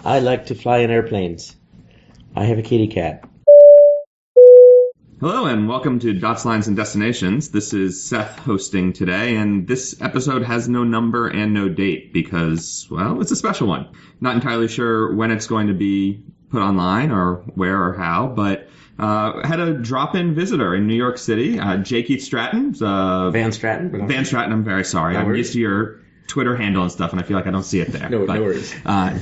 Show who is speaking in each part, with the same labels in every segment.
Speaker 1: I like to fly in airplanes. I have a kitty cat.
Speaker 2: Hello and welcome to Dots, Lines, and Destinations. This is Seth hosting today, and this episode has no number and no date because, well, it's a special one. Not entirely sure when it's going to be put online or where or how, but had a drop-in visitor in New York City, J. Keith Stratton.
Speaker 1: Van Stratton?
Speaker 2: Van Stratton, I'm very sorry. I'm used to your Twitter handle and stuff, and I feel like I don't see it there.
Speaker 1: No worries.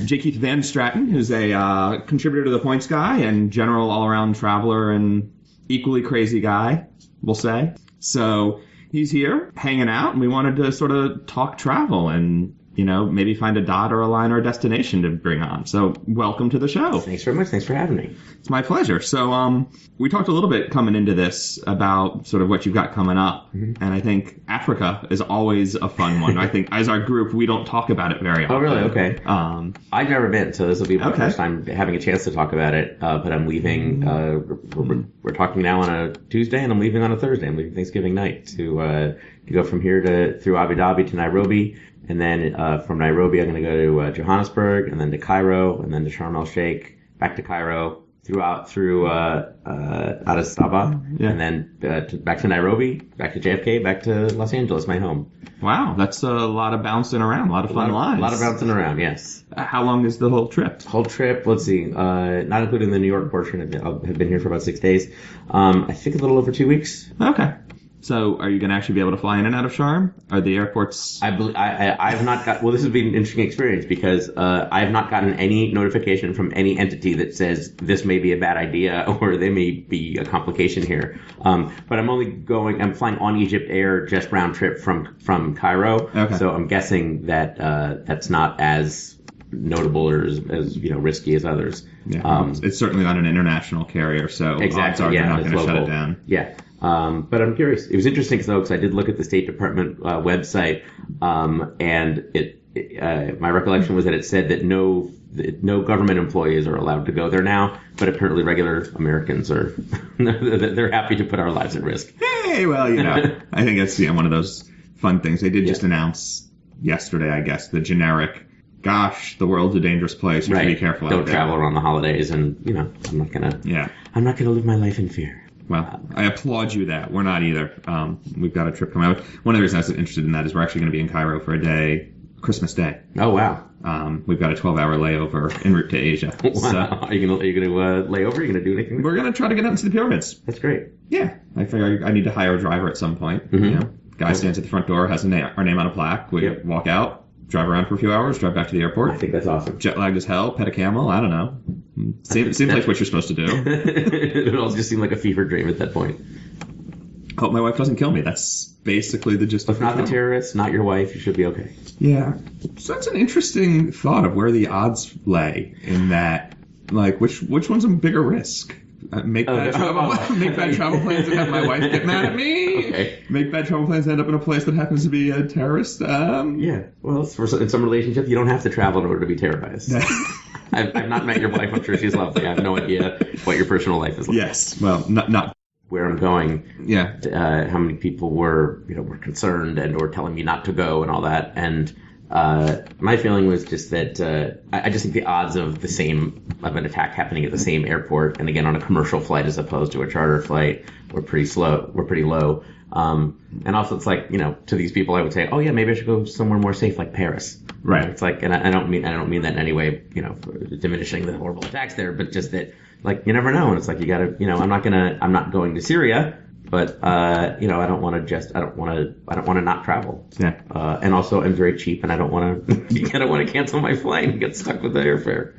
Speaker 2: J. Keith Van Stratton, who's a contributor to The Points Guy and general all-around traveler and equally crazy guy, we'll say. So he's here hanging out, and we wanted to sort of talk travel and, you know, maybe find a dot or a line or a destination to bring on. So welcome to the show.
Speaker 1: Thanks very much. Thanks for having me.
Speaker 2: It's my pleasure. So we talked a little bit coming into this about sort of what you've got coming up. Mm-hmm. And I think Africa is always a fun one. I think as our group, we don't talk about it very often.
Speaker 1: Oh, really? Okay. I've never been, so this will be my first time having a chance to talk about it. But I'm leaving. We're talking now on a Tuesday, and I'm leaving on a Thursday. I'm leaving Thanksgiving night to go from here through Abu Dhabi to Nairobi. And then from Nairobi, I'm going to go to Johannesburg, and then to Cairo, and then to Sharm el Sheikh, back to Cairo, through Addis Ababa, and then back to Nairobi, back to JFK, back to Los Angeles, my home.
Speaker 2: Wow, that's a lot of bouncing around, a lot of fun lines.
Speaker 1: A lot of bouncing around, yes.
Speaker 2: How long is the whole trip?
Speaker 1: Whole trip, let's see, not including the New York portion. I've been here for about 6 days. I think a little over 2 weeks.
Speaker 2: Okay. So, are you going to actually be able to fly in and out of Sharm? Are the airports?
Speaker 1: I've not got. Well, this has been an interesting experience because I've not gotten any notification from any entity that says this may be a bad idea or there may be a complication here. But I'm flying on Egypt Air just round trip from Cairo. Okay. So I'm guessing that that's not as notable or as risky as others.
Speaker 2: Yeah. It's certainly not an international carrier, so
Speaker 1: exactly.
Speaker 2: Odds are they're not going to shut it down.
Speaker 1: Yeah. But I'm curious. It was interesting though, because I did look at the State Department website, and my recollection was that it said that no government employees are allowed to go there now, but apparently regular Americans are. They're happy to put our lives at risk.
Speaker 2: Hey, well, I think that's one of those fun things. They did just announce yesterday, I guess, the generic. Gosh, the world's a dangerous place. You should be careful.
Speaker 1: Don't travel around the holidays, and I'm not gonna live my life in fear.
Speaker 2: Well, I applaud you that. We're not either. We've got a trip coming out. One of the reasons I was interested in that is we're actually going to be in Cairo for a day, Christmas Day.
Speaker 1: Oh, wow.
Speaker 2: We've got a 12-hour layover en route to Asia.
Speaker 1: Wow. So, are you gonna lay over? Are you going to do anything?
Speaker 2: We're going to try to get out into the pyramids.
Speaker 1: That's great.
Speaker 2: Yeah. I figure I need to hire a driver at some point. Mm-hmm. Guy stands at the front door, has our name on a plaque. We walk out, drive around for a few hours, drive back to the airport.
Speaker 1: I think that's awesome.
Speaker 2: Jet lagged as hell, pet a camel, I don't know. Seems like what you're supposed to do.
Speaker 1: It all just seemed like a fever dream at that point.
Speaker 2: Hope my wife doesn't kill me. That's basically the gist of it.
Speaker 1: If not the terrorists, not your wife, you should be okay.
Speaker 2: Yeah. So that's an interesting thought of where the odds lay in that, like, which one's a bigger risk? Make bad travel plans and have my wife get mad at me. Okay. Make bad travel plans and end up in a place that happens to be a terrorist.
Speaker 1: Yeah. Well, in some relationships, you don't have to travel in order to be terrorized. I've not met your wife. I'm sure she's lovely. I have no idea what your personal life is like.
Speaker 2: Yes. Well, not
Speaker 1: where I'm going.
Speaker 2: Yeah.
Speaker 1: How many people were concerned or telling me not to go and all that. And my feeling was just that I just think the odds of an attack happening at the same airport, and again on a commercial flight as opposed to a charter flight, were pretty low. And also it's like, to these people I would say, oh yeah, maybe I should go somewhere more safe like Paris.
Speaker 2: Right.
Speaker 1: It's like, and I don't mean that in any way, diminishing the horrible attacks there, but just that, like, you never know. And it's like, you gotta, I'm not going to Syria, but, I don't want to not travel.
Speaker 2: Yeah.
Speaker 1: And also I'm very cheap and I don't want to cancel my flight and get stuck with the airfare.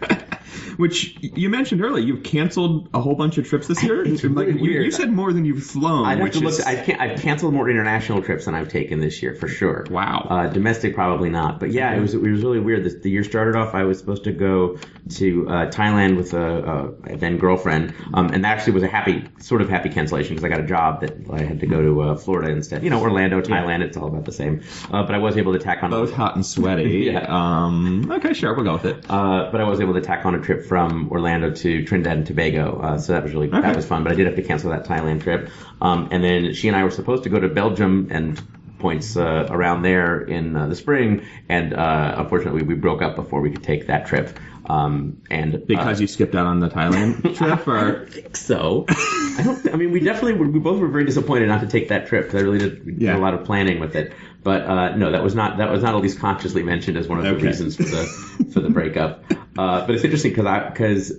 Speaker 2: Which you mentioned earlier, you've canceled a whole bunch of trips this year.
Speaker 1: It's really weird.
Speaker 2: You said more than you've flown.
Speaker 1: I'd have to look. I've canceled more international trips than I've taken this year for sure.
Speaker 2: Wow.
Speaker 1: Domestic probably not, but yeah, it was really weird. The year started off. I was supposed to go to Thailand with a then girlfriend, and that actually was a happy cancellation because I got a job that I had to go to Florida instead. Orlando, Thailand, it's all about the same. But I was able to tack on
Speaker 2: both hot and sweaty.
Speaker 1: Yeah.
Speaker 2: Okay, sure, we'll go with it.
Speaker 1: But I was able to tack on a trip from Orlando to Trinidad and Tobago, so that was that was fun. But I did have to cancel that Thailand trip. And then she and I were supposed to go to Belgium and points around there in the spring, and unfortunately we broke up before we could take that trip. And
Speaker 2: because you skipped out on the Thailand trip, or
Speaker 1: I don't think so. I mean, we both were very disappointed not to take that trip because I really did a lot of planning with it. But no, that was not at least consciously mentioned as one of the reasons for the breakup. But it's interesting because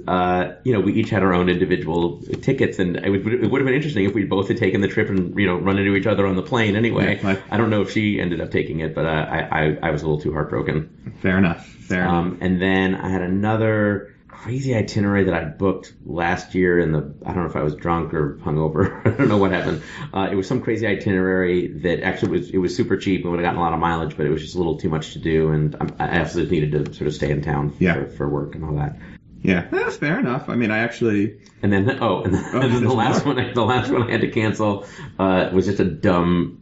Speaker 1: we each had our own individual tickets, and it would have been interesting if we both had taken the trip and run into each other on the plane anyway. Yeah, I don't know if she ended up taking it, but I was a little too heartbroken.
Speaker 2: Fair enough.
Speaker 1: And then I had another crazy itinerary that I booked last year I don't know if I was drunk or hungover. I don't know what happened. It was some crazy itinerary that actually was super cheap and would have gotten a lot of mileage, but it was just a little too much to do, and I absolutely needed to sort of stay in town for work and all that.
Speaker 2: Yeah, that's fair enough. I mean, I actually...
Speaker 1: And then the last one I had to cancel was just a dumb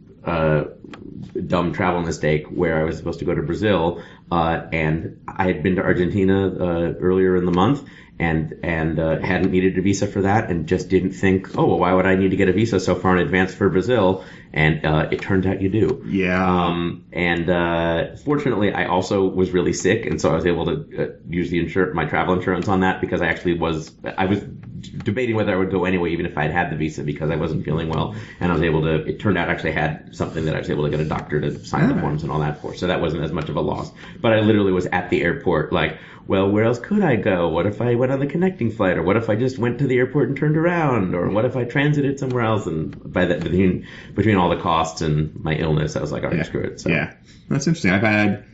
Speaker 1: travel mistake where I was supposed to go to Brazil, and I had been to Argentina earlier in the month and hadn't needed a visa for that, and just didn't think, oh, well, why would I need to get a visa so far in advance for Brazil? And it turned out you do.
Speaker 2: Yeah.
Speaker 1: And fortunately, I also was really sick, and so I was able to use my travel insurance on that, because I was debating whether I would go anyway, even if I'd had the visa, because I wasn't feeling well, and I was able to. It turned out I actually had something that I was able to get a doctor to sign the forms and all that for, so that wasn't as much of a loss. But I literally was at the airport, like, well, where else could I go? What if I went on the connecting flight, or what if I just went to the airport and turned around, or what if I transited somewhere else? And by that, between all the costs and my illness, I was like, all right, screw it. So.
Speaker 2: Yeah, that's interesting. I've had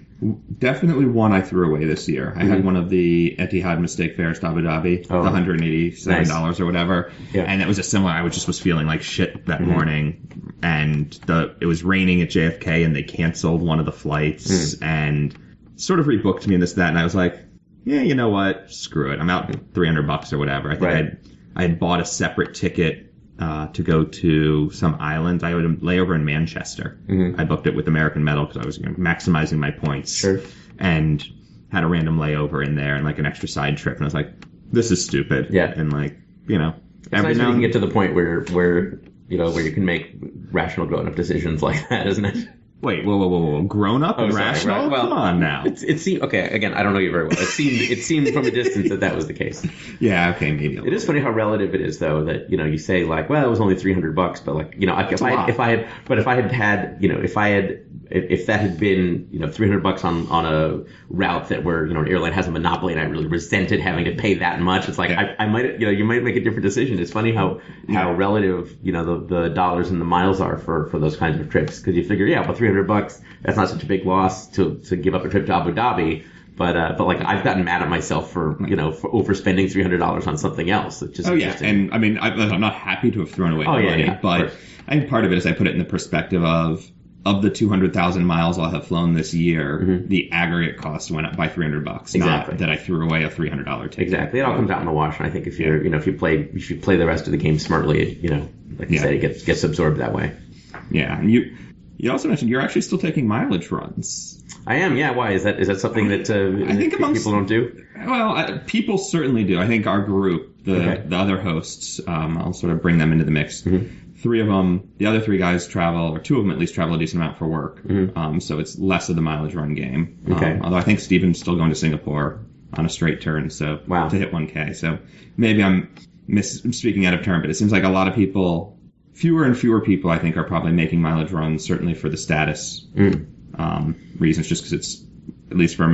Speaker 2: definitely one I threw away this year. I had one of the Etihad mistake fares to Abu Dhabi, the $187 or whatever. Yeah. And it was just similar. I was feeling like shit that morning, and it was raining at JFK, and they canceled one of the flights and sort of rebooked me and this, that. And I was like, yeah, you know what? Screw it. I'm out $300 or whatever. I think I had bought a separate ticket to go to some island. I would lay over in Manchester. I booked it with American Metal because I was maximizing my points. Sure. And had a random layover in there and like an extra side trip. And I was like, this is stupid. Yeah. And like,
Speaker 1: it's nice when you can get to the point where you can make rational grown-up decisions like that, isn't it?
Speaker 2: Wait, whoa. Grown up and rational? Right. Well, come on now.
Speaker 1: It seemed, okay, again, I don't know you very well. It seemed from a distance that was the case.
Speaker 2: Yeah, okay, maybe.
Speaker 1: It is funny how relative it is, though, that, you say like, well, it was only $300, but like, if that had been, $300 on a route that where, an airline has a monopoly and I really resented having to pay that much, it's like, I might, you might make a different decision. It's funny how relative, the dollars and the miles are for those kinds of trips. Cause you figure, well, $300, that's not such a big loss to give up a trip to Abu Dhabi. But like I've gotten mad at myself for for overspending $300 on something else. It's just
Speaker 2: and I mean I'm not happy to have thrown away money, but I think part of it is I put it in the perspective of the 200,000 miles I'll have flown this year, the aggregate cost went up by $300. Exactly. Not that I threw away a $300 ticket.
Speaker 1: Exactly. It all comes out in the wash, and I think if you're if you play the rest of the game smartly, like you said, it gets absorbed that way.
Speaker 2: Yeah, and you also mentioned you're actually still taking mileage runs.
Speaker 1: I am, yeah. Why? Is that something that I think people don't do?
Speaker 2: Well, people certainly do. I think our group, the other hosts, I'll sort of bring them into the mix. Three of them, the other three guys travel, or two of them at least travel a decent amount for work. So it's less of the mileage run game. Although I think Steven's still going to Singapore on a straight turn, to hit 1K. So maybe I'm speaking out of turn, but it seems like a lot of people... Fewer and fewer people, I think, are probably making mileage runs, certainly for the status reasons, just because it's, at least for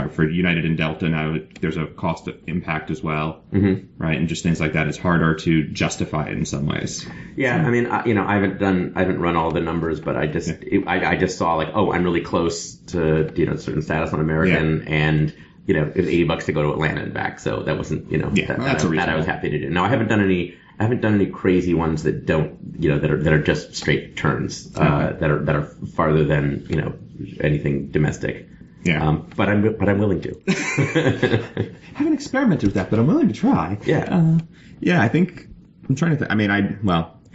Speaker 2: for United and Delta now, there's a cost impact as well, right? And just things like that, it's harder to justify it in some ways.
Speaker 1: Yeah, I mean, I haven't run all the numbers, but I just saw like, oh, I'm really close to certain status on American, and it was $80 to go to Atlanta and back, so that wasn't that I was happy to do. Now I haven't done any crazy ones that don't, that are just straight turns, that are farther than, anything domestic. Yeah. But I'm willing to.
Speaker 2: I haven't experimented with that, but I'm willing to try.
Speaker 1: Yeah.
Speaker 2: I think I'm trying to think. I mean,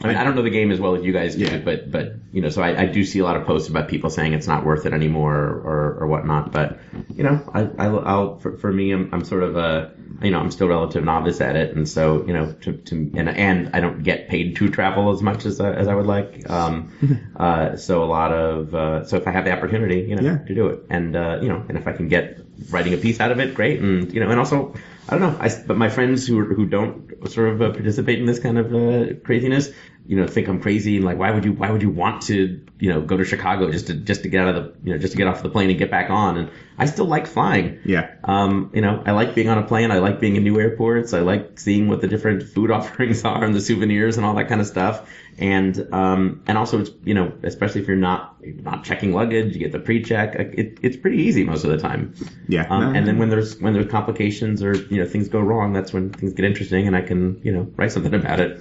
Speaker 1: I mean, I don't know the game as well as you guys do,
Speaker 2: Yeah.
Speaker 1: but you know, so I do see a lot of posts about people saying it's not worth it anymore or whatnot. But you know, I'll for me, I'm sort of you know, I'm still a relative novice at it, and so you know, and I don't get paid to travel as much as I would like. So a lot of so if I have the opportunity, you know, to do it, and you know, and if I can get writing a piece out of it, great, and you know, and also. I don't know. But my friends who don't sort of participate in this kind of craziness, you know, think I'm crazy and like, why would you want to, you know, go to Chicago just to get out of the, you know, just to get off the plane and get back on? And I still like flying.
Speaker 2: Yeah.
Speaker 1: You know, I like being on a plane. I like being in new airports. I like seeing what the different food offerings are and the souvenirs and all that kind of stuff. And also it's, you know, especially if you're not checking luggage, you get the pre-check. It's pretty easy most of the time.
Speaker 2: Yeah.
Speaker 1: And then when there's complications or, you know, things go wrong, that's when things get interesting and I can, you know, write something about it.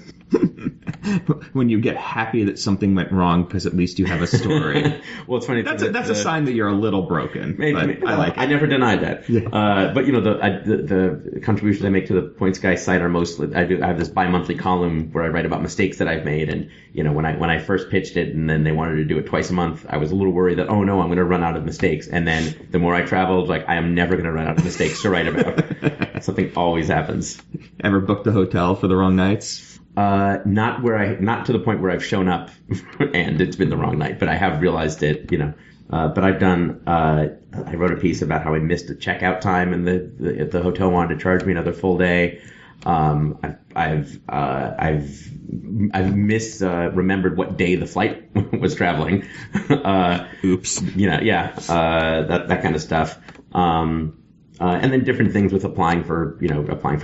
Speaker 2: When you get happy that something went wrong because at least you have a story.
Speaker 1: Well, it's funny.
Speaker 2: That's a sign that you're a little broken.
Speaker 1: Maybe,
Speaker 2: I like it.
Speaker 1: I never denied that.
Speaker 2: Yeah.
Speaker 1: But you know, the contributions I make to the Points Guy site are mostly I have this bi-monthly column where I write about mistakes that I've made, and you know, when I first pitched it, and then they wanted to do it twice a month, I was a little worried that oh no, I'm going to run out of mistakes, and then the more I traveled, like I am never going to run out of mistakes to write about. Something always happens.
Speaker 2: Ever booked a hotel for the wrong nights?
Speaker 1: Not to the point where I've shown up and it's been the wrong night, but I have realized it, you know. But I've done, I wrote a piece about how I missed a checkout time and the hotel wanted to charge me another full day. I've misremembered what day the flight was traveling.
Speaker 2: Oops.
Speaker 1: You know, yeah, that kind of stuff. And then different things with applying for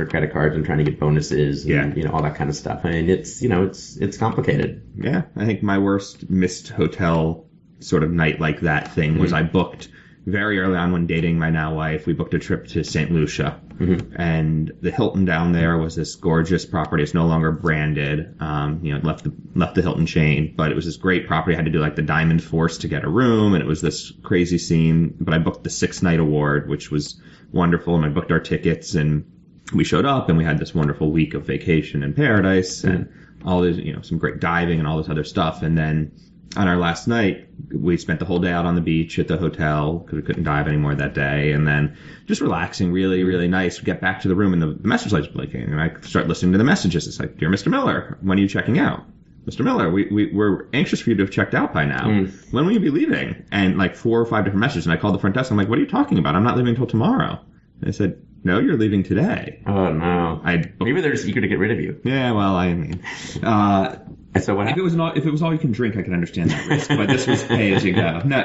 Speaker 1: credit cards and trying to get bonuses and, you know, all that kind of stuff. I mean, it's complicated.
Speaker 2: Yeah. I think my worst missed hotel sort of night like that thing was I booked very early on when dating my now wife. We booked a trip to St. Lucia and the Hilton down there was this gorgeous property. It's no longer branded. You know, left the Hilton chain, but it was this great property. I had to do like the Diamond Force to get a room and it was this crazy scene, but I booked the 6-night award, which was wonderful. And I booked our tickets and we showed up and we had this wonderful week of vacation in paradise and all this, you know, some great diving and all this other stuff. And then on our last night, we spent the whole day out on the beach at the hotel because we couldn't dive anymore that day. And then just relaxing, really, really nice. We get back to the room and the message light's blinking. And I start listening to the messages. It's like, dear Mr. Miller, when are you checking out? Mr. Miller, we're anxious for you to have checked out by now. When will you be leaving? And like 4 or 5 different messages. And I called the front desk. I'm like, what are you talking about? I'm not leaving until tomorrow. And they said, no, you're leaving today.
Speaker 1: Oh, no. Maybe they're just eager to get rid of you.
Speaker 2: Yeah, well, I mean...
Speaker 1: So what happened?
Speaker 2: If it was all you can drink, I could understand that risk. But this was pay as you go. No,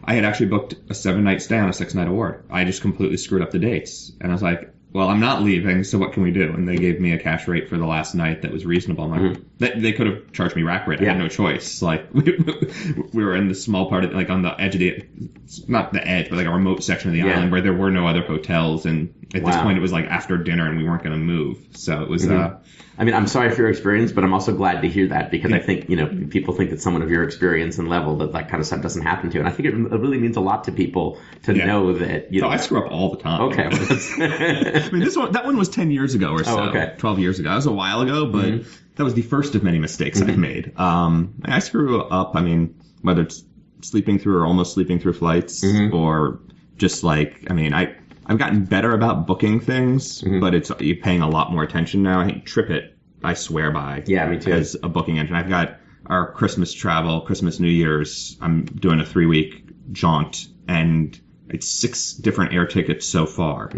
Speaker 2: I had actually booked a 7-night stay on a 6-night award. I just completely screwed up the dates. And I was like, well, I'm not leaving, so what can we do? And they gave me a cash rate for the last night that was reasonable. I'm like, they could have charged me rack rate. I had no choice. Like, we were in the small part of, like, on the edge of not the edge, but like a remote section of the island where there were no other hotels. And at this point, it was like after dinner and we weren't going to move. So it was,
Speaker 1: I mean, I'm sorry for your experience, but I'm also glad to hear that because I think, you know, people think that someone of your experience and level that kind of stuff doesn't happen to. And I think it really means a lot to people to know that, you know.
Speaker 2: I screw up all the time.
Speaker 1: Okay.
Speaker 2: I mean, that one was 10 years ago or so.
Speaker 1: Oh, okay.
Speaker 2: 12 years ago. That was a while ago, but that was the first of many mistakes I've made. I screw up, I mean, whether it's sleeping through or almost sleeping through flights or just like, I mean, I've gotten better about booking things, but you're paying a lot more attention now. I think TripIt, I swear by.
Speaker 1: Yeah, me too.
Speaker 2: As a booking engine. I've got our Christmas travel, Christmas, New Year's. I'm doing a 3-week jaunt, and it's 6 different air tickets so far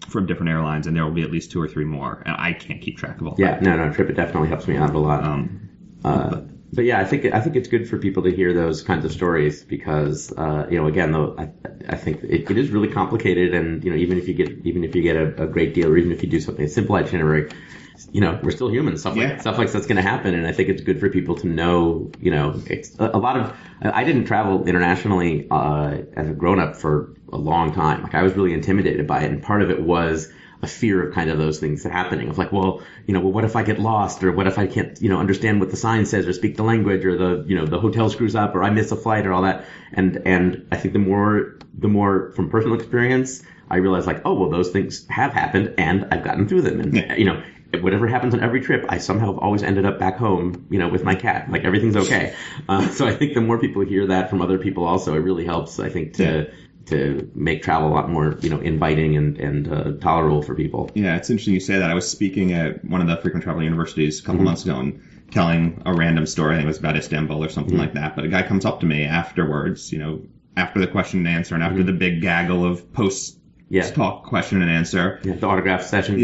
Speaker 2: from different airlines, and there will be at least 2 or 3 more. And I can't keep track of all that.
Speaker 1: Yeah, no, TripIt definitely helps me out a lot. But yeah, I think it's good for people to hear those kinds of stories because you know, again, though, I think it is really complicated, and you know, even if you get a great deal, or even if you do something a simple itinerary, you know, we're still human. Stuff like that's going to happen, and I think it's good for people to know. You know, it's a lot of. I didn't travel internationally as a grown up for a long time. Like I was really intimidated by it, and part of it was a fear of kind of those things happening of like, well, what if I get lost, or what if I can't, understand what the sign says or speak the language, or the hotel screws up, or I miss a flight, or all that. And I think the more from personal experience, I realize like, oh, well, those things have happened and I've gotten through them. And, whatever happens on every trip, I somehow have always ended up back home, with my cat. Like everything's okay. So I think the more people hear that from other people also, it really helps, I think, to make travel a lot more, inviting and tolerable for people.
Speaker 2: Yeah, it's interesting you say that. I was speaking at one of the frequent travel universities a couple months ago and telling a random story. I think it was about Istanbul or something like that. But a guy comes up to me afterwards, after the question and answer and after the big gaggle of talk, question and answer.
Speaker 1: Yeah, the autograph session.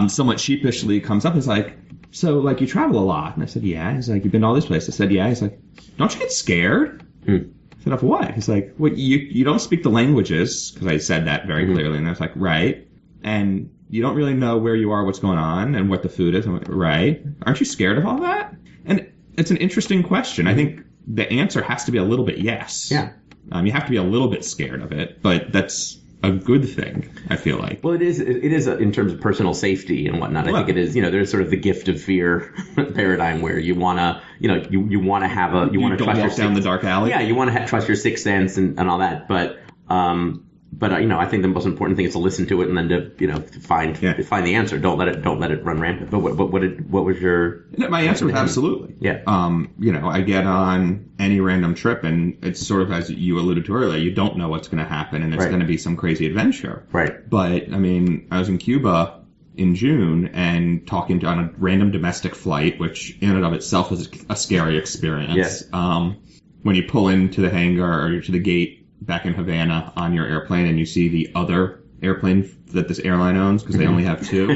Speaker 2: Somewhat sheepishly comes up and is like, so, like, you travel a lot? And I said, yeah. He's like, you've been to all these places? I said, yeah. He's like, don't you get scared? I said, of what? He's like, well, you don't speak the languages, because I said that very clearly. And I was like, right. And you don't really know where you are, what's going on, and what the food is. I'm like, right. Aren't you scared of all that? And it's an interesting question. I think the answer has to be a little bit yes.
Speaker 1: Yeah.
Speaker 2: You have to be a little bit scared of it, but that's a good thing, I feel like.
Speaker 1: Well, it is in terms of personal safety and whatnot. I think it is, there's sort of the gift of fear paradigm where you want to, you want to have a, you want to trust your
Speaker 2: down the dark alley.
Speaker 1: Yeah, you want to trust your sixth sense and all that. But I think the most important thing is to listen to it and then to find the answer. Don't let it run rampant. But what was your?
Speaker 2: My answer was absolutely.
Speaker 1: Yeah.
Speaker 2: I get on any random trip and it's sort of, as you alluded to earlier, you don't know what's going to happen and it's going to be some crazy adventure.
Speaker 1: Right.
Speaker 2: But I mean, I was in Cuba in June and talking on a random domestic flight, which in and of itself is a scary experience.
Speaker 1: Yes.
Speaker 2: When you pull into the hangar or to the gate back in Havana on your airplane and you see the other airplane that this airline owns, because they only have two,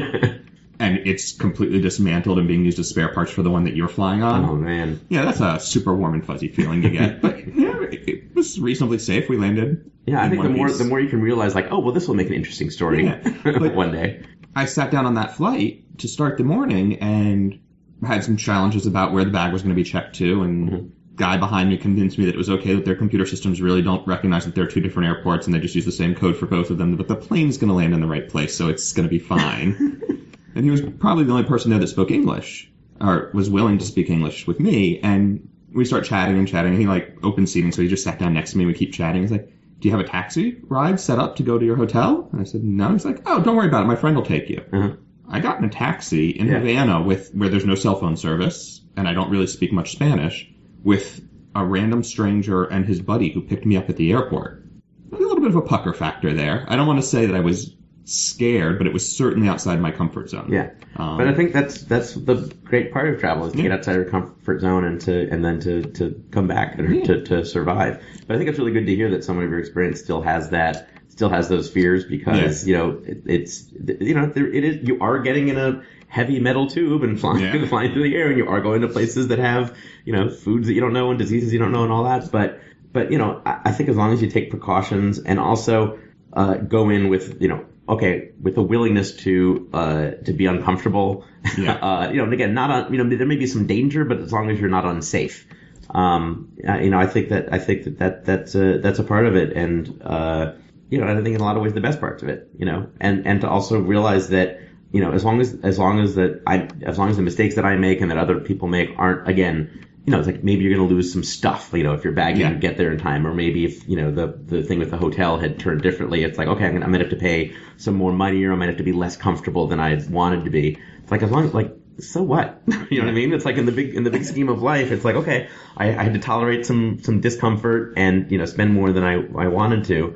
Speaker 2: and it's completely dismantled and being used as spare parts for the one that you're flying on.
Speaker 1: Oh, man.
Speaker 2: Yeah, that's a super warm and fuzzy feeling you get. But it was reasonably safe. We landed.
Speaker 1: Yeah, I think the more you can realize, like, oh, well, this will make an interesting story one day.
Speaker 2: I sat down on that flight to start the morning and had some challenges about where the bag was going to be checked to, and guy behind me convinced me that it was okay, that their computer systems really don't recognize that they're two different airports and they just use the same code for both of them, but the plane's going to land in the right place, so it's going to be fine. And he was probably the only person there that spoke English, or was willing to speak English with me, and we start chatting and chatting. He, open seating, so he just sat down next to me and we keep chatting. He's like, do you have a taxi ride set up to go to your hotel? And I said, no. He's like, oh, don't worry about it. My friend will take you. I got in a taxi in Havana where there's no cell phone service, and I don't really speak much Spanish, with a random stranger and his buddy who picked me up at the airport. A little bit of a pucker factor there. I don't want to say that I was scared, but it was certainly outside my comfort zone.
Speaker 1: Yeah, but I think that's the great part of travel, is to get outside your comfort zone and then to come back or to survive. But I think it's really good to hear that some of your experience still has those fears, because you are getting in a heavy metal tube and flying through the air, and you are going to places that have foods that you don't know and diseases you don't know and all that. But I think as long as you take precautions and also go in with with a willingness to be uncomfortable, and again, not on, there may be some danger, but as long as you're not unsafe, I think that's a part of it, and I think in a lot of ways the best parts of it, and to also realize that as long as the mistakes that I make and that other people make aren't, again, it's like maybe you're going to lose some stuff, if your bag didn't get there in time, or maybe if, the thing with the hotel had turned differently, it's like, okay, I'm going to have to pay some more money, or I might have to be less comfortable than I wanted to be. It's like, as long as, so what? You know what I mean? It's like in the big scheme of life, it's like, okay, I had to tolerate some discomfort and, spend more than I wanted to.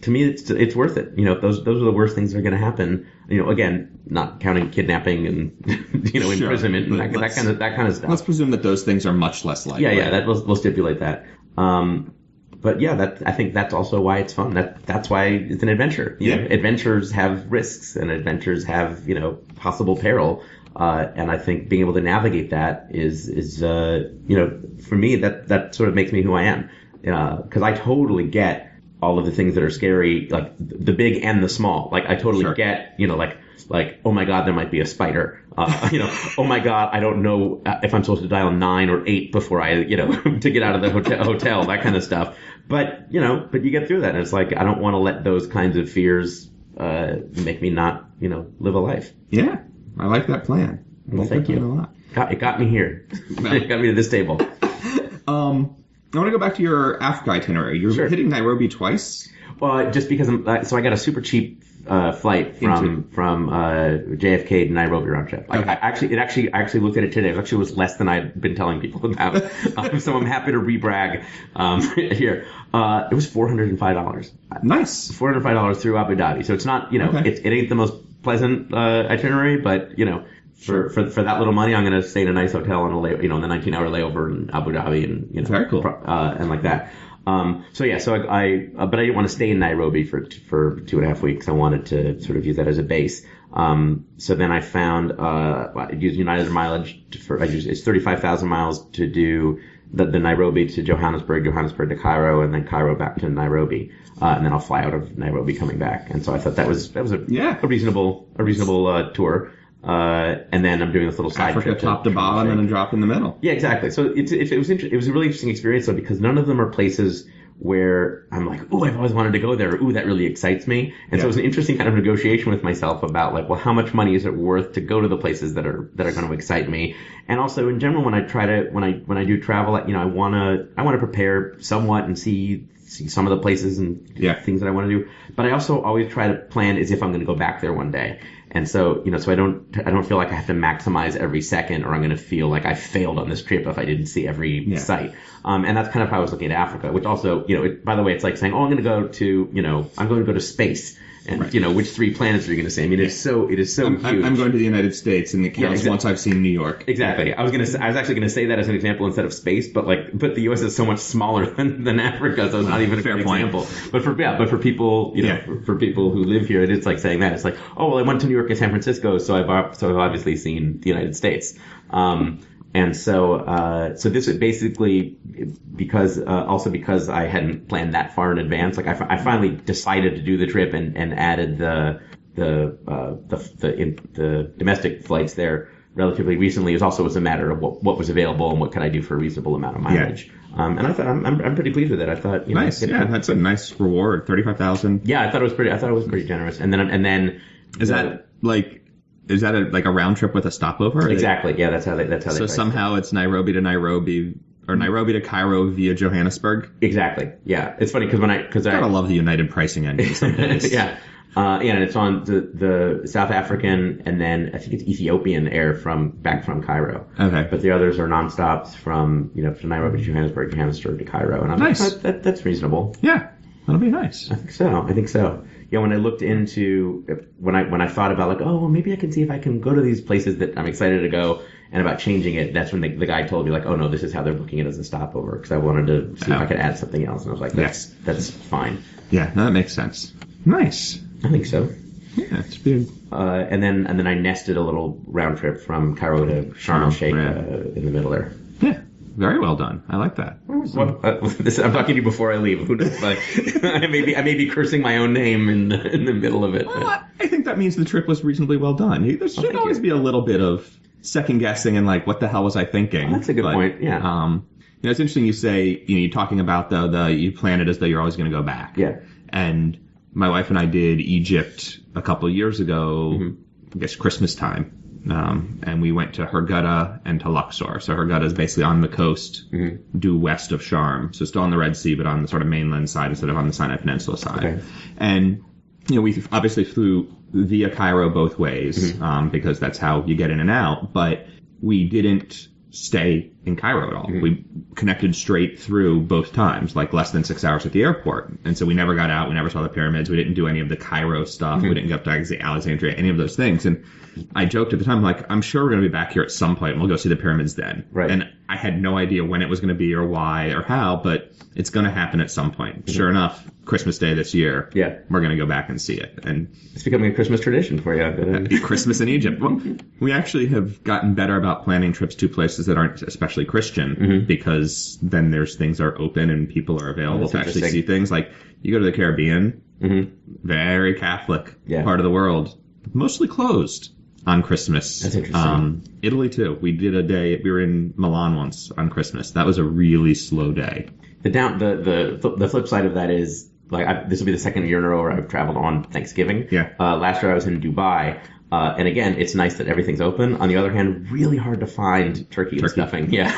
Speaker 1: To me, it's worth it. Those are the worst things that are going to happen. Again, not counting kidnapping and imprisonment and that kind of stuff.
Speaker 2: Let's presume that those things are much less likely.
Speaker 1: Yeah. We'll stipulate that. But yeah, I think that's also why it's fun. That's why it's an adventure. Adventures have risks, and adventures have possible peril. And I think being able to navigate that is for me, that sort of makes me who I am. Because I totally get all of the things that are scary, like the big and the small. Like I totally get, like, oh my God, there might be a spider. Oh my God, I don't know if I'm supposed to dial 9 or 8 before I, to get out of the hotel, that kind of stuff. But you get through that, and it's like, I don't want to let those kinds of fears make me not, live a life.
Speaker 2: Yeah, I like that plan.
Speaker 1: Well, thank you.
Speaker 2: A lot.
Speaker 1: It got me here. It got me to this table.
Speaker 2: I want to go back to your Africa itinerary. You're hitting Nairobi twice?
Speaker 1: Well, just because so I got a super cheap flight from JFK to Nairobi round trip. I actually looked at it today. It actually was less than I'd been telling people about. So I'm happy to re-brag here. It was $405.
Speaker 2: Nice.
Speaker 1: $405 through Abu Dhabi. So it's not, it ain't the most pleasant itinerary, but for that little money, I'm going to stay in a nice hotel on the 19-hour layover in Abu Dhabi, and
Speaker 2: very cool,
Speaker 1: and like that. So I but I didn't want to stay in Nairobi for 2.5 weeks. I wanted to sort of use that as a base. So then I found I used United mileage it's 35,000 miles to do the Nairobi to Johannesburg to Cairo, and then Cairo back to Nairobi, and then I'll fly out of Nairobi coming back. And so I thought that was a reasonable tour. And then I'm doing this little side
Speaker 2: Africa
Speaker 1: trip
Speaker 2: top to bottom and then drop in the middle.
Speaker 1: Yeah, exactly. So it was a really interesting experience though, because none of them are places where I'm like, oh, I've always wanted to go there. Ooh, that really excites me. And so it was an interesting kind of negotiation with myself about like, well, how much money is it worth to go to the places that are going to excite me? And also in general, when I do travel, I want to prepare somewhat and see some of the places and things that I want to do. But I also always try to plan as if I'm going to go back there one day. And so, so I don't feel like I have to maximize every second, or I'm going to feel like I failed on this trip if I didn't see every site. And that's kind of how I was looking at Africa, which also, by the way, it's like saying, oh, I'm going to go to space. And, which 3 planets are you going to say? I mean, it is so huge.
Speaker 2: I'm going to the United States, and it counts once I've seen New York.
Speaker 1: Exactly. I was actually going to say that as an example instead of space, but the U.S. is so much smaller than Africa, so it's not even a fair example. But for people, for people who live here, it's like saying that. It's like, oh, well, I went to New York and San Francisco, so I've obviously seen the United States. And so this is basically because I hadn't planned that far in advance. Like I finally decided to do the trip and added the domestic flights there relatively recently. It was a matter of what was available and what could I do for a reasonable amount of mileage. And I thought I'm pretty pleased with it. I thought
Speaker 2: nice. That's a nice reward. 35,000.
Speaker 1: Yeah, I thought it was pretty generous. And then
Speaker 2: is that a round trip with a stopover?
Speaker 1: Exactly. Yeah, that's how they.
Speaker 2: So somehow it's Nairobi to Nairobi, or Nairobi to Cairo via Johannesburg.
Speaker 1: Exactly. Yeah, it's funny because I
Speaker 2: gotta love the United pricing engine some days.
Speaker 1: And it's on the South African, and then I think it's Ethiopian air back from Cairo. Okay. But the others are nonstops from Nairobi to Johannesburg to Cairo, and I'm
Speaker 2: nice.
Speaker 1: Like, that's reasonable.
Speaker 2: Yeah, that'll be nice.
Speaker 1: I think so. Yeah, when I looked into when I thought about like, oh, well, maybe I can see if I can go to these places that I'm excited to go, and about changing it, that's when the guy told me like, oh no, this is how they're booking it as a stopover, because I wanted to see if I could add something else, and I was like, that's fine.
Speaker 2: Yeah, no, that makes sense. Nice.
Speaker 1: I think so.
Speaker 2: Yeah, it's good.
Speaker 1: And then I nested a little round trip from Cairo to Sharm el Sheikh in the middle there.
Speaker 2: Yeah. Very well done. I like that.
Speaker 1: Well, I'm talking to you before I leave. Who knows? I may be cursing my own name in the middle of it.
Speaker 2: Well, I think that means the trip was reasonably well done. There should always be a little bit of second guessing and like, what the hell was I thinking?
Speaker 1: Oh, that's a good point. Yeah.
Speaker 2: It's interesting you say you're talking about you plan it as though you're always going to go back.
Speaker 1: Yeah.
Speaker 2: And my wife and I did Egypt a couple of years ago, I guess Christmas time. And we went to Hurghada and to Luxor. So Hurghada is basically on the coast, due west of Sharm. So still on the Red Sea, but on the sort of mainland side instead of on the Sinai Peninsula side. Okay. And, we obviously flew via Cairo both ways, because that's how you get in and out. But we didn't stay in Cairo at all. We connected straight through both times, like less than 6 hours at the airport. And so we never got out. We never saw the pyramids. We didn't do any of the Cairo stuff. We didn't go up to Alexandria, any of those things. And I joked at the time, like, I'm sure we're going to be back here at some point, and we'll go see the pyramids then.
Speaker 1: Right.
Speaker 2: And I had no idea when it was going to be or why or how, but it's going to happen at some point. Sure enough, Christmas Day this year, we're going to go back and see it. And
Speaker 1: it's becoming a Christmas tradition for you.
Speaker 2: Christmas in Egypt. Well, we actually have gotten better about planning trips to places that aren't especially Christian, because then there's things are open and people are available to actually see things. Like, you go to the Caribbean, very Catholic part of the world, mostly closed on Christmas.
Speaker 1: That's interesting.
Speaker 2: Italy too. We did a day. We were in Milan once on Christmas. That was a really slow day.
Speaker 1: The flip side of that is this will be the second year in a row where I've traveled on Thanksgiving.
Speaker 2: Yeah.
Speaker 1: Last year I was in Dubai. And again, it's nice that everything's open. On the other hand, really hard to find turkey and stuffing. Yeah.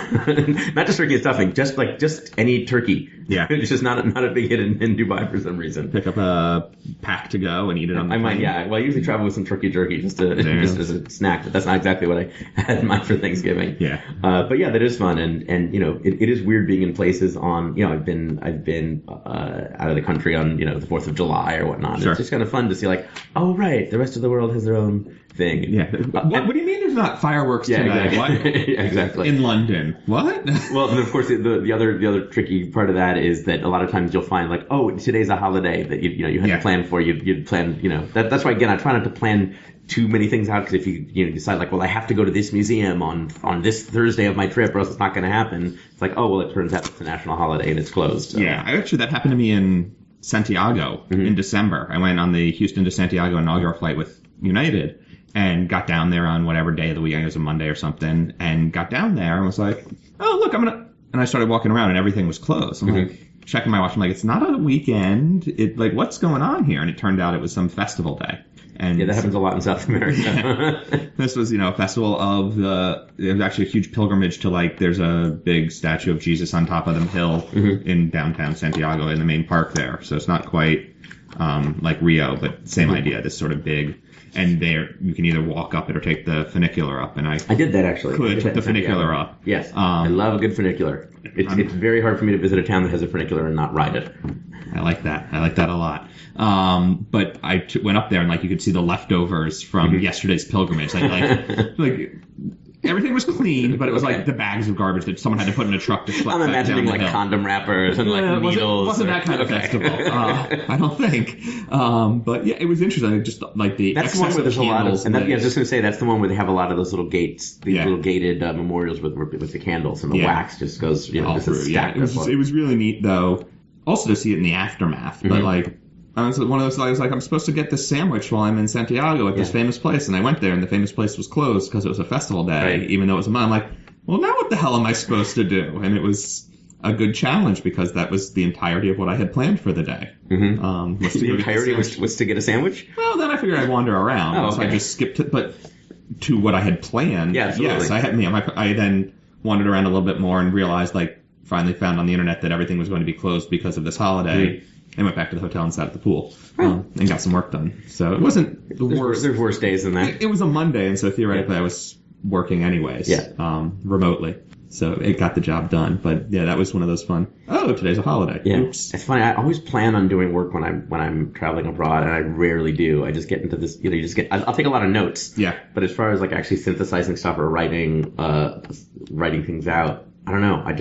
Speaker 1: Not just turkey and stuffing, just any turkey.
Speaker 2: Yeah.
Speaker 1: It's just not a big hit in Dubai for some reason.
Speaker 2: Pick up a pack to go and eat it on the plane.
Speaker 1: I might, yeah. Well, I usually travel with some turkey jerky just as a snack, but that's not exactly what I had in mind for Thanksgiving.
Speaker 2: Yeah.
Speaker 1: But yeah, that is fun. And it is weird being in places on, I've been out of the country on, the 4th of July or whatnot.
Speaker 2: Sure.
Speaker 1: It's just kind of fun to see oh, right, the rest of the world has their own thing.
Speaker 2: Yeah. What do you mean there's not fireworks tonight?
Speaker 1: Exactly.
Speaker 2: What?
Speaker 1: Yeah, exactly.
Speaker 2: In London. What?
Speaker 1: Well, and of course, the other tricky part of that is that a lot of times you'll find today's a holiday that you had to plan for. You'd plan, that's why, again, I try not to plan too many things out, because if you decide I have to go to this museum on this Thursday of my trip or else it's not going to happen. It's it turns out it's a national holiday and it's closed. So.
Speaker 2: Yeah, actually that happened to me in Santiago in December. I went on the Houston to Santiago inaugural flight with United and got down there on whatever day of the week. I think it was a Monday or something, and got down there and was like, oh, look, and I started walking around and everything was closed. I'm checking my watch. I'm it's not a weekend. What's going on here? And it turned out it was some festival day. And
Speaker 1: yeah, that happens a lot in South America.
Speaker 2: Yeah. This was, a festival of it was actually a huge pilgrimage to there's a big statue of Jesus on top of the hill in downtown Santiago in the main park there. So it's not quite like Rio, but same idea, this sort of big. And there, you can either walk up it or take the funicular up. And I
Speaker 1: did that actually.
Speaker 2: Took the funicular up.
Speaker 1: Yes, I love a good funicular. It's very hard for me to visit a town that has a funicular and not ride it.
Speaker 2: I like that. I like that a lot. But I went up there and you could see the leftovers from yesterday's pilgrimage. Everything was clean, but it was the bags of garbage that someone had to put in a truck to schlep
Speaker 1: I'm
Speaker 2: back
Speaker 1: imagining
Speaker 2: down the hill.
Speaker 1: condom wrappers and needles.
Speaker 2: It wasn't that kind of festival. I don't think. But yeah, it was interesting. Just the
Speaker 1: that's the one where there's a lot of, and I was just going to say that's the one where they have a lot of those little gates, these little gated memorials with the candles, and the wax just goes
Speaker 2: all
Speaker 1: just
Speaker 2: through. Yeah, it was really neat though. Also to see it in the aftermath, but I was one of those. I was I'm supposed to get this sandwich while I'm in Santiago at this famous place, and I went there, and the famous place was closed because it was a festival day, even though it was a month. I'm well, now what the hell am I supposed to do? And it was a good challenge because that was the entirety of what I had planned for the day.
Speaker 1: The entirety was to get a sandwich?
Speaker 2: Well, then I figured I'd wander around, so I just skipped it. But to what I had planned,
Speaker 1: yes,
Speaker 2: I had. I then wandered around a little bit more and realized, finally found on the internet that everything was going to be closed because of this holiday. And went back to the hotel and sat at the pool and got some work done. So it wasn't the worst.
Speaker 1: There's worse days than that.
Speaker 2: It was a Monday, and so theoretically I was working anyways, remotely. So it got the job done. But yeah, that was one of those fun. Oh, today's a holiday.
Speaker 1: Yeah.
Speaker 2: Oops.
Speaker 1: It's funny. I always plan on doing work when I'm traveling abroad, and I rarely do. I just get into this. I'll take a lot of notes.
Speaker 2: Yeah.
Speaker 1: But as far as actually synthesizing stuff or writing things out, I don't know. I'm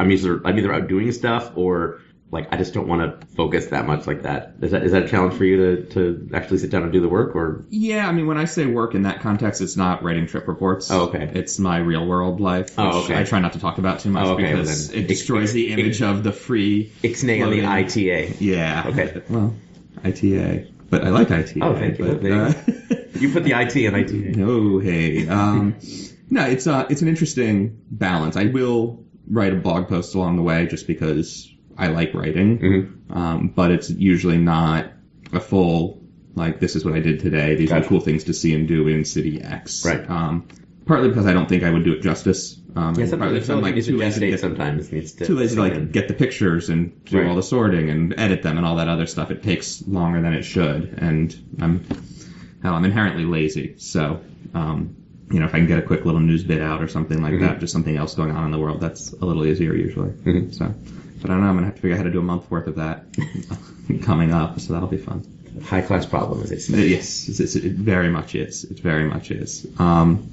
Speaker 1: either out doing stuff or. I just don't want to focus that much like that. Is that a challenge for you to actually sit down and do the work, or?
Speaker 2: Yeah, when I say work in that context, it's not writing trip reports.
Speaker 1: Oh, okay.
Speaker 2: It's my real world life, which I try not to talk about too much because it destroys the image of the free.
Speaker 1: Ixnay on the ITA.
Speaker 2: Yeah.
Speaker 1: Okay.
Speaker 2: Well, ITA. But I like ITA.
Speaker 1: Oh, thank you. You put the IT in ITA.
Speaker 2: No, hey. No, it's an interesting balance. I will write a blog post along the way just because I like writing, but it's usually not a full, this is what I did today. These are cool things to see and do in city X.
Speaker 1: Right.
Speaker 2: Partly because I don't think I would do it justice.
Speaker 1: Sometimes I'm too lazy
Speaker 2: to get the pictures and do all the sorting and edit them and all that other stuff. It takes longer than it should, and I'm inherently lazy. So, if I can get a quick little news bit out or something like that, just something else going on in the world, that's a little easier usually. So. But I don't know, I'm going to have to figure out how to do a month worth of that coming up, so that'll be fun.
Speaker 1: High-class problem, as they say.
Speaker 2: Yes, it very much is. It very much is. I'm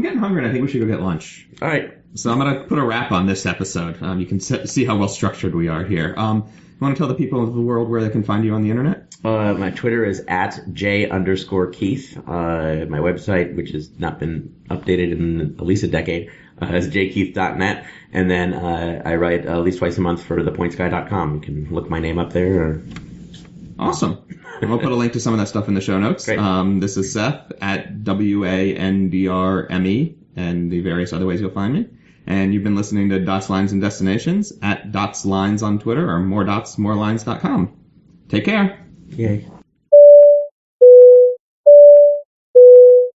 Speaker 2: getting hungry, and I think we should go get lunch.
Speaker 1: All right.
Speaker 2: So I'm going to put a wrap on this episode. You can see how well structured we are here. You want to tell the people of the world where they can find you on the internet?
Speaker 1: My Twitter is @J_Keith. My website, which has not been updated in at least a decade, is jkeith.net. And then I write at least twice a month for thepointsguy.com. You can look my name up there.
Speaker 2: Awesome. And we'll put a link to some of that stuff in the show notes.
Speaker 1: Great.
Speaker 2: This is Seth @WANDRME and the various other ways you'll find me. And you've been listening to Dots, Lines, and Destinations at Dots Lines on Twitter or moredotmorelines.com. Take care.
Speaker 1: Yay.